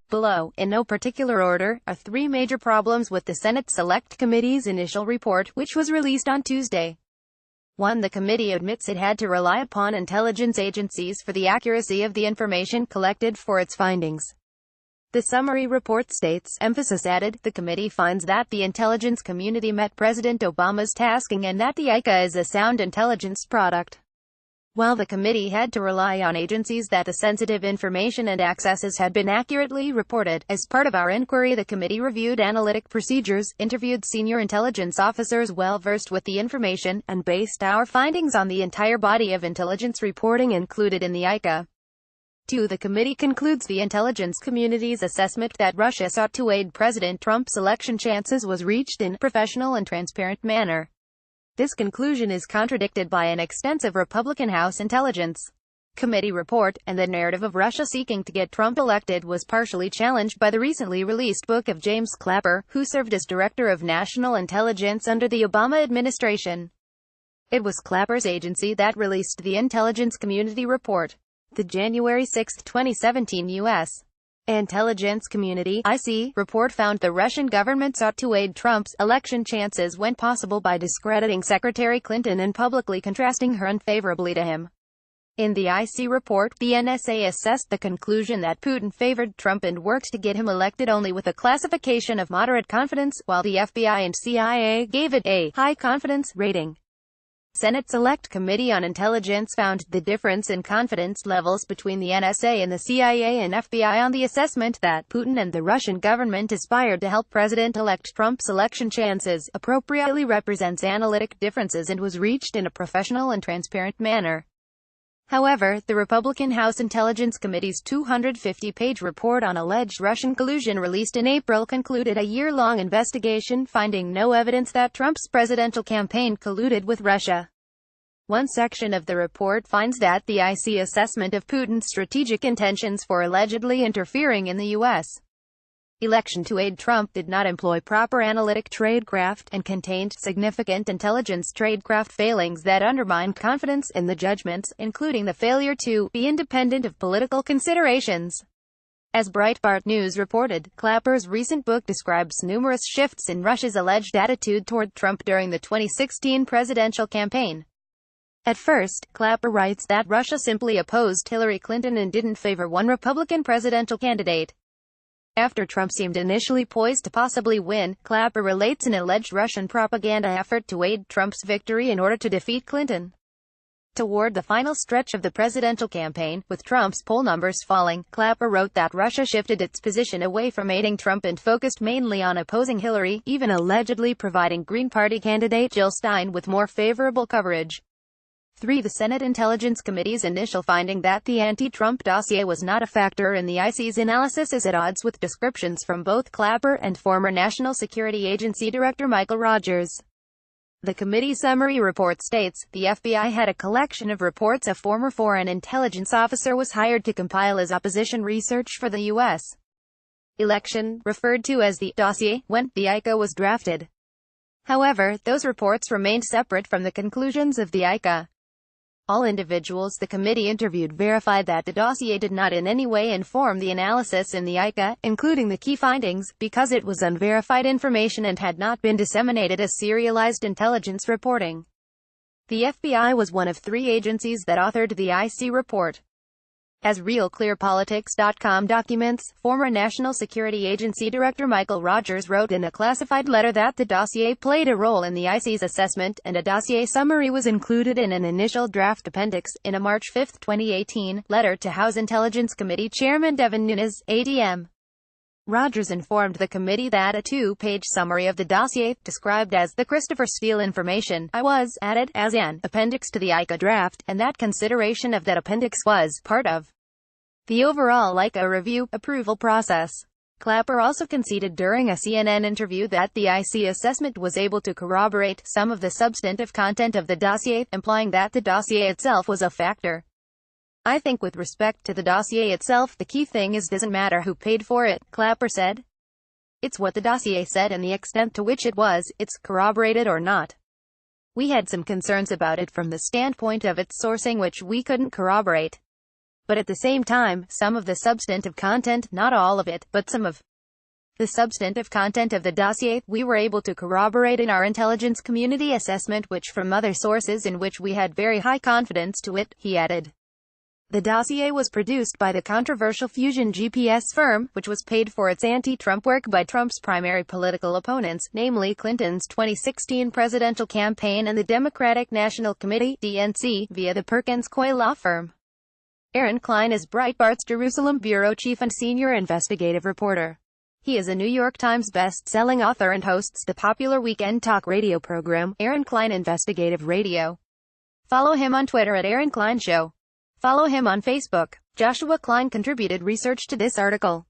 Below, in no particular order, are three major problems with the Senate Select Committee's initial report, which was released on Tuesday. 1. The committee admits it had to rely upon intelligence agencies for the accuracy of the information collected for its findings. The summary report states, emphasis added, the committee finds that the intelligence community met President Obama's tasking and that the ICA is a sound intelligence product. While the committee had to rely on agencies that the sensitive information and accesses had been accurately reported, as part of our inquiry the committee reviewed analytic procedures, interviewed senior intelligence officers well versed with the information, and based our findings on the entire body of intelligence reporting included in the ICA. 2. The committee concludes the intelligence community's assessment that Russia sought to aid President Trump's election chances was reached in a professional and transparent manner. This conclusion is contradicted by an extensive Republican House Intelligence Committee report, and the narrative of Russia seeking to get Trump elected was partially challenged by the recently released book of James Clapper, who served as Director of National Intelligence under the Obama administration. It was Clapper's agency that released the Intelligence Community Report. The January 6, 2017 U.S. Intelligence Community (IC) report found the Russian government sought to aid Trump's election chances when possible by discrediting Secretary Clinton and publicly contrasting her unfavorably to him. In the IC report, the NSA assessed the conclusion that Putin favored Trump and worked to get him elected only with a classification of moderate confidence, while the FBI and CIA gave it a high confidence rating. Senate Select Committee on Intelligence found the difference in confidence levels between the NSA and the CIA and FBI on the assessment that Putin and the Russian government aspired to help President-elect Trump's election chances appropriately represents analytic differences and was reached in a professional and transparent manner. However, the Republican House Intelligence Committee's 250-page report on alleged Russian collusion released in April concluded a year-long investigation finding no evidence that Trump's presidential campaign colluded with Russia. One section of the report finds that the IC assessment of Putin's strategic intentions for allegedly interfering in the U.S. election to aid Trump did not employ proper analytic tradecraft, and contained significant intelligence tradecraft failings that undermined confidence in the judgments, including the failure to be independent of political considerations. As Breitbart News reported, Clapper's recent book describes numerous shifts in Russia's alleged attitude toward Trump during the 2016 presidential campaign. At first, Clapper writes that Russia simply opposed Hillary Clinton and didn't favor one Republican presidential candidate. After Trump seemed initially poised to possibly win, Clapper relates an alleged Russian propaganda effort to aid Trump's victory in order to defeat Clinton. Toward the final stretch of the presidential campaign, with Trump's poll numbers falling, Clapper wrote that Russia shifted its position away from aiding Trump and focused mainly on opposing Hillary, even allegedly providing Green Party candidate Jill Stein with more favorable coverage. 3. The Senate Intelligence Committee's initial finding that the anti-Trump dossier was not a factor in the IC's analysis is at odds with descriptions from both Clapper and former National Security Agency Director Michael Rogers. The committee summary report states, the FBI had a collection of reports a former foreign intelligence officer was hired to compile as opposition research for the U.S. election, referred to as the dossier, when the ICA was drafted. However, those reports remained separate from the conclusions of the ICA. All individuals the committee interviewed verified that the dossier did not in any way inform the analysis in the ICA, including the key findings, because it was unverified information and had not been disseminated as serialized intelligence reporting. The FBI was one of three agencies that authored the IC report. As RealClearPolitics.com documents, former National Security Agency Director Michael Rogers wrote in a classified letter that the dossier played a role in the IC's assessment, and a dossier summary was included in an initial draft appendix, in a March 5, 2018, letter to House Intelligence Committee Chairman Devin Nunes, ADM. Rogers informed the committee that a two-page summary of the dossier, described as the Christopher Steele information, was added as an appendix to the ICA draft, and that consideration of that appendix was part of the overall ICA review approval process. Clapper also conceded during a CNN interview that the IC assessment was able to corroborate some of the substantive content of the dossier, implying that the dossier itself was a factor. I think with respect to the dossier itself, the key thing is doesn't matter who paid for it, Clapper said. It's what the dossier said and the extent to which it's corroborated or not. We had some concerns about it from the standpoint of its sourcing, which we couldn't corroborate. But at the same time, some of the substantive content, not all of it, but some of the substantive content of the dossier, we were able to corroborate in our intelligence community assessment, which from other sources in which we had very high confidence to it, he added. The dossier was produced by the controversial Fusion GPS firm, which was paid for its anti-Trump work by Trump's primary political opponents, namely Clinton's 2016 presidential campaign and the Democratic National Committee, DNC, via the Perkins Coie law firm. Aaron Klein is Breitbart's Jerusalem bureau chief and senior investigative reporter. He is a New York Times best-selling author and hosts the popular weekend talk radio program, Aaron Klein Investigative Radio. Follow him on Twitter at Aaron Klein Show. Follow him on Facebook. Joshua Klein contributed research to this article.